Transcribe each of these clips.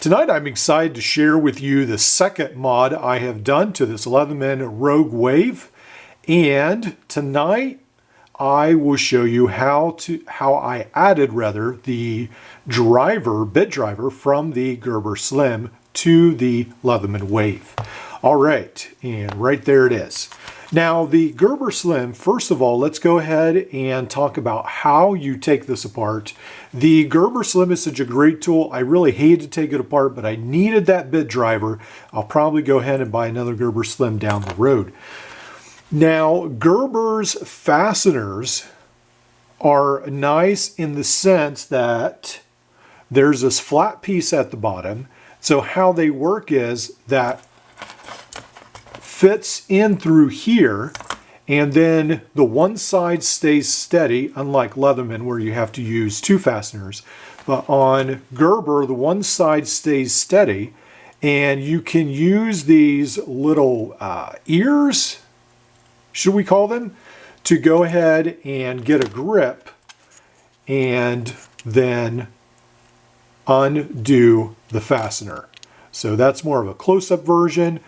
Tonight I'm excited to share with you the second mod I have done to this Leatherman Rogue Wave, and tonight I will show you how I added the bit driver from the Gerber Slim to the Leatherman Wave. All right, and right there it is. Now the Gerber Slim, first of all, let's go ahead and talk about how you take this apart. The Gerber Slim is such a great tool. I really hated to take it apart, but I needed that bit driver. I'll probably go ahead and buy another Gerber Slim down the road. Now, Gerber's fasteners are nice in the sense that there's this flat piece at the bottom. So how they work is that fits in through here, and then the one side stays steady, unlike Leatherman where you have to use two fasteners. But on Gerber, the one side stays steady, and you can use these little ears, should we call them, to go ahead and get a grip and then undo the fastener. So that's more of a close-up version,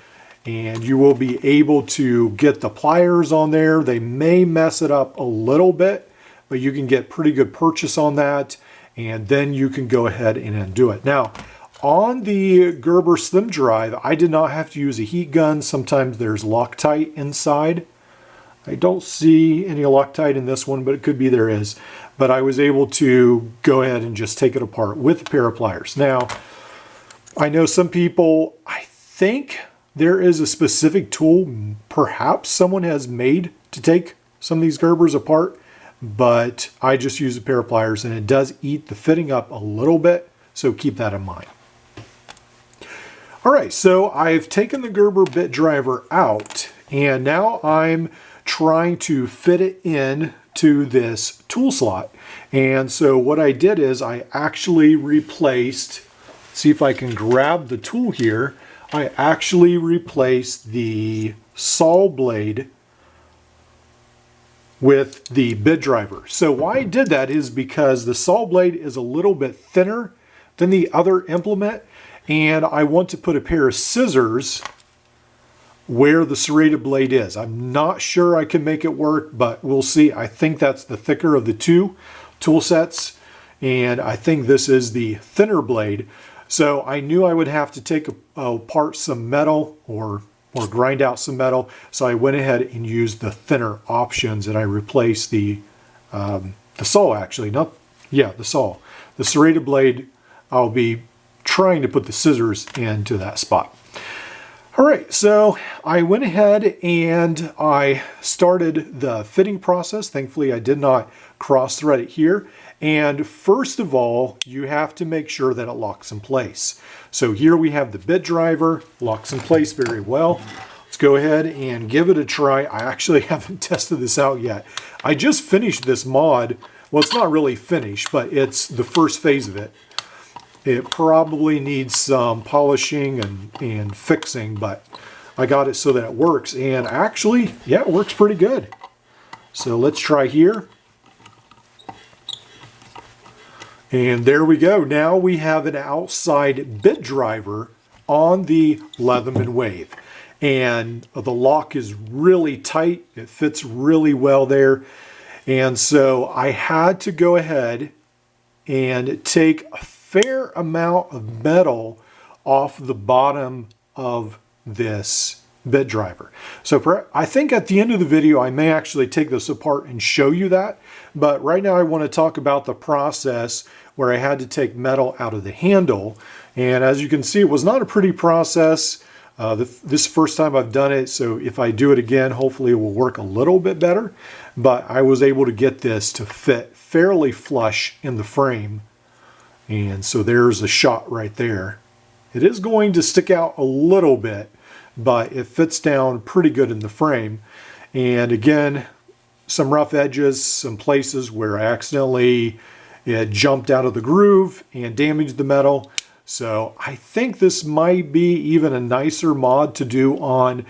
and you will be able to get the pliers on there. They may mess it up a little bit, but you can get pretty good purchase on that, and then you can go ahead and undo it. Now, on the Gerber Slim Drive, I did not have to use a heat gun. Sometimes there's Loctite inside. I don't see any Loctite in this one, but it could be there is. But I was able to go ahead and just take it apart with a pair of pliers. Now, I know some people, I think there is a specific tool perhaps someone has made to take some of these Gerbers apart, but I just use a pair of pliers, and it does eat the fitting up a little bit, so keep that in mind. All right, so I've taken the Gerber bit driver out, and now I'm trying to fit it in to this tool slot. And so what I did is I actually replaced, see if I can grab the tool here, I actually replaced the saw blade with the bit driver. So why I did that is because the saw blade is a little bit thinner than the other implement, and I want to put a pair of scissors where the serrated blade is. I'm not sure I can make it work, but we'll see. I think that's the thicker of the two tool sets, and I think this is the thinner blade. So I knew I would have to take apart some metal or grind out some metal. So I went ahead and used the thinner options, and I replaced the saw actually, the saw. The serrated blade, I'll be trying to put the scissors into that spot. All right, so I went ahead and I started the fitting process. Thankfully, I did not cross thread it here. And first of all, you have to make sure that it locks in place. So here we have the bit driver, locks in place very well. Let's go ahead and give it a try. I actually haven't tested this out yet. I just finished this mod. Well, it's not really finished, but it's the first phase of it. It probably needs some polishing and fixing, but I got it so that it works. And actually, yeah, it works pretty good. So let's try here. And there we go. Now we have an outside bit driver on the Leatherman Wave. And the lock is really tight. It fits really well there. And so I had to go ahead and take a fair amount of metal off the bottom of this bit driver. So I think at the end of the video I may actually take this apart and show you that, but right now I want to talk about the process where I had to take metal out of the handle. And as you can see, it was not a pretty process. This first time I've done it, so if I do it again, hopefully it will work a little bit better. But I was able to get this to fit fairly flush in the frame. And so there's a shot right there. It is going to stick out a little bit, but it fits down pretty good in the frame. And again, some rough edges, some places where I accidentally jumped out of the groove and damaged the metal. So I think this might be even a nicer mod to do on,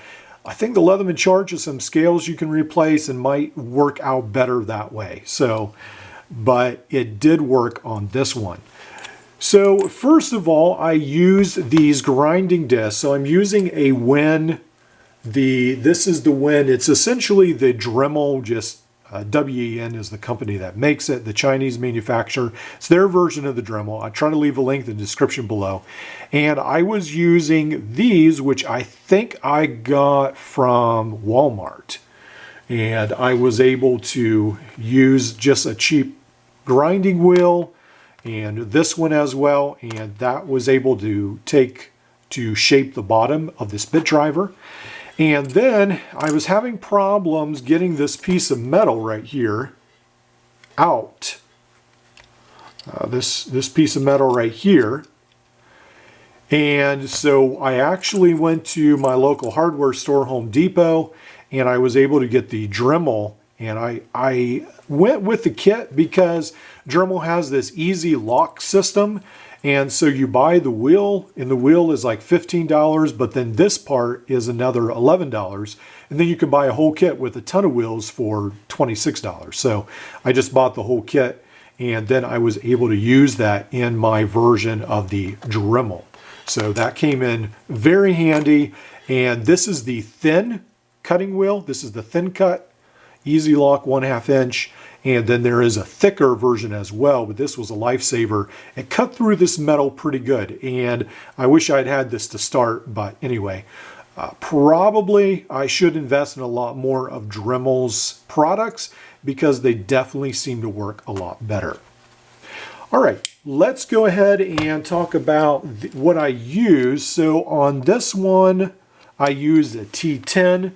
I think the Leatherman charges some scales you can replace and might work out better that way. So, but it did work on this one. So first of all, I use these grinding discs. So I'm using a Win. This is the Win. It's essentially the Dremel, just WEN is the company that makes it, the Chinese manufacturer. It's their version of the Dremel. I try to leave a link in the description below. And I was using these, which I think I got from Walmart. And I was able to use just a cheap grinding wheel and this one as well, and that was able to shape the bottom of this bit driver. And then I was having problems getting this piece of metal right here out. This piece of metal right here. And so I actually went to my local hardware store, Home Depot, and I was able to get the Dremel. And I went with the kit because Dremel has this easy lock system. And so you buy the wheel, and the wheel is like $15, but then this part is another $11. And then you can buy a whole kit with a ton of wheels for $26. So I just bought the whole kit, and then I was able to use that in my version of the Dremel. So that came in very handy. And this is the thin cutting wheel. This is the thin cut. Easy lock, 1/2 inch, and then there is a thicker version as well, but this was a lifesaver. It cut through this metal pretty good, and I wish I'd had this to start, but anyway, probably I should invest in a lot more of Dremel's products because they definitely seem to work a lot better. All right, let's go ahead and talk about what I use. So on this one, I used a T10.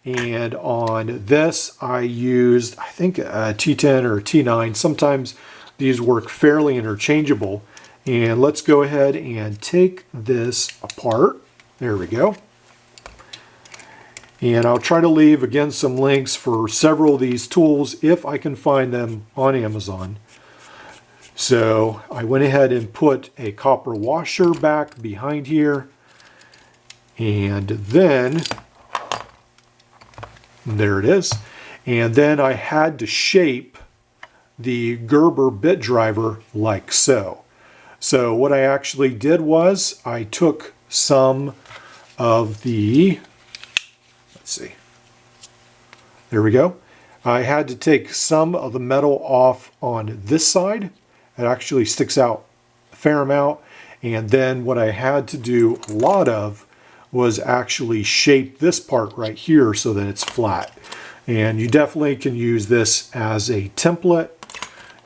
And on this, I used, I think, a T10 or a T9. Sometimes these work fairly interchangeable. And let's go ahead and take this apart. There we go. And I'll try to leave, again, some links for several of these tools if I can find them on Amazon. So I went ahead and put a copper washer back behind here. And then there it is. And then I had to shape the Gerber bit driver like so. So what I actually did was I took some of the, let's see, there we go. I had to take some of the metal off on this side. It actually sticks out a fair amount. And then what I had to do a lot of was actually shape this part right here so that it's flat. And you definitely can use this as a template,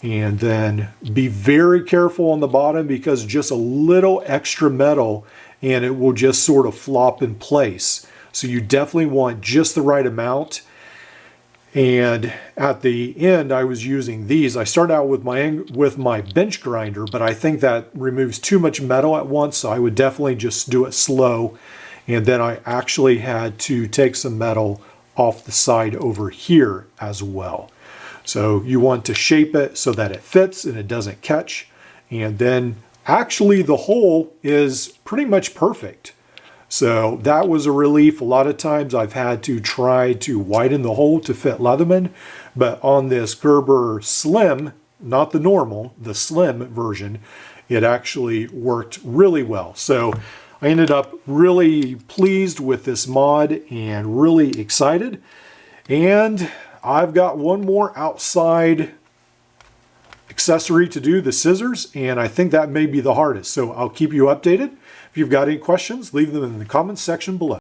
and then be very careful on the bottom because just a little extra metal and it will just sort of flop in place. So you definitely want just the right amount. And at the end, I was using these. I started out with my bench grinder, but I think that removes too much metal at once, so I would definitely just do it slow. And then I actually had to take some metal off the side over here as well. So you want to shape it so that it fits and it doesn't catch. And then actually the hole is pretty much perfect. So that was a relief. A lot of times I've had to try to widen the hole to fit Leatherman, but on this Gerber Slim, not the normal, the Slim version, it actually worked really well. So I ended up really pleased with this mod and really excited. And I've got one more outside accessory to do, the scissors, and I think that may be the hardest. So I'll keep you updated. If you've got any questions, leave them in the comments section below.